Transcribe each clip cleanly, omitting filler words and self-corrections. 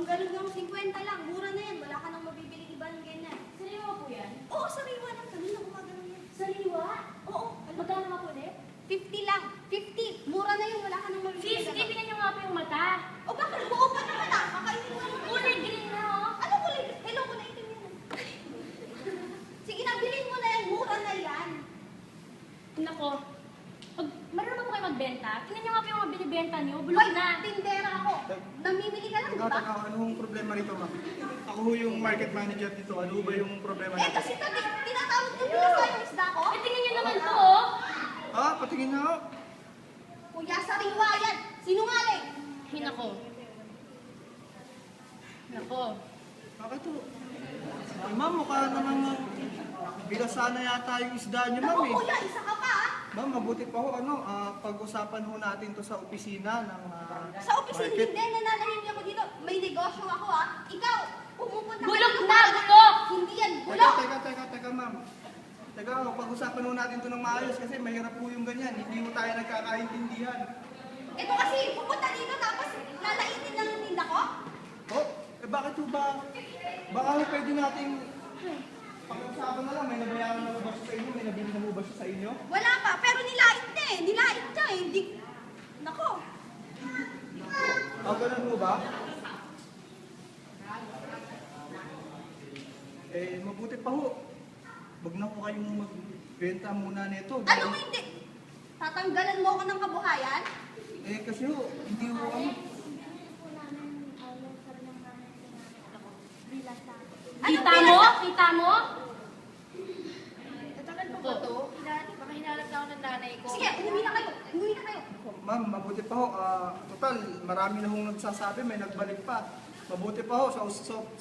ganun lang, 50 lang. Mura na yan. Wala ka nang mabibili iba ng ganyan. Sariwa po yan? Oo, sariwa lang. Kanina gumagano yan. Sariwa? Oo. Magkano nga po ulit? 50 lang. 50. Mura na yun. Wala ka nang mabibili. 50, tingnan nyo nga po yung mata. O bakit? Buo pa naman ah. Kakainin mo lang. Kulay green na oh. Ano kulay? Hello, kulay itim yan. Sige na, bilhin mo na yan. Mura na yan. Nako. Marunong ba po kayo magbenta? Tingnan nyo nga po yung mga binibenta nyo. Bulok na. Tindera ako. Namimili ka lang, di Ikaw, ba? anong problema rito, ma'am? Ako ho yung market manager dito. Ano ba yung problema Eh, natin? kasi tinatawag ko nila sa yung isda ko. Eh, tingnan nyo naman po oh. Ah, patingin na ho. Kuya, sariwa yan. Sinungaling. Ay, nako. Nako. Bakit ho? Ay, ma'am, mukha namang bigasan na yata yung isda niyo, ma'am Naku, eh. kuya, isa ka pa ah. Ma'am, mabuti pa ho, pag-usapan ho natin to sa opisina ng Sa opisina, market. hindi, nananahimik ako dito. May negosyo ako ah. Ikaw, pumupunta ka Bulok dito na, para- bulok! Hindi yan, bulok. Teka, ma'am. Teka, pag-usapan ho natin to ng maayos kasi mahirap po yung ganyan. Hindi ho tayo nagkakaintindihan. Ito kasi, pupunta dito tapos lalaitin lang yung tinda ko. Oh, eh bakit ho ba? Baka ho pwede nating pag-usapan na lang. May nabayaran na ho ba siya sa inyo? May nabili na ho ba siya sa inyo? Wala pa, pero nilait na eh. Nilait niya eh. Hindi... Nako. Ganun ho ba? Eh, mabuti pa ho. Huwag na ho kayong magbenta muna nito. Ano mo hindi? Tatanggalan mo ako ng kabuhayan? Eh, kasi ho, hindi ho kami. Kita mo? Kita mo? Tatagal po ba ito? Baka hinalap na ako ng nanay ko. Sige, umuwi na kayo. Umuwi na kayo. Ma'am, mabuti pa ho. Total, marami na hong nagsasabi, may nagbalik pa. Mabuti pa ho, sa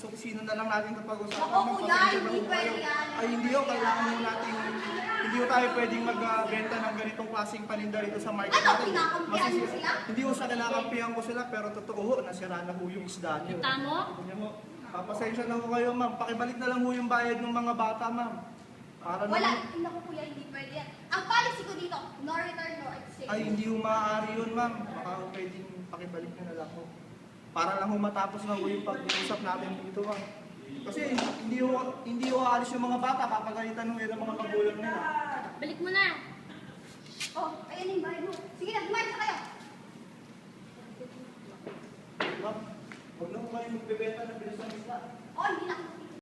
opisina na lang natin ito pag-usapan. Ako, Ma'am, kuya, pasensya na hindi ho pwede kayo. yan. Ay, hindi ho, kailangan ho natin, hindi ho tayo pwedeng magbenta ng ganitong klaseng paninda rito sa market Ano, natin. kinakampihan mo sila? Hindi ho sa kinakampihan ko sila, pero totoo ho, nasira na ho yung isda niyo. Kita mo? Tingnan mo, pasensya na ho kayo, ma'am. Pakibalik na lang ho yung bayad ng mga bata, ma'am. Para Wala. naman- Naku, kuya, hindi pwede yan. Ang policy ko dito, no return, no exchange. Ay, hindi ho maaari yun, ma'am. Baka ho pwedeng pakibalik na lang ho. Para lang ho matapos na ho yung pag-uusap natin dito, ma'am. Kasi hindi ho aalis yung mga bata, papagalitan ho yun ang mga magulang nila. Balik mo na. Oh, ayan yung bayad mo. Sige na, kumain na kayo. Ma'am, huwag na ho kayo magbebenta ng bilis ng isla. Oh, hindi na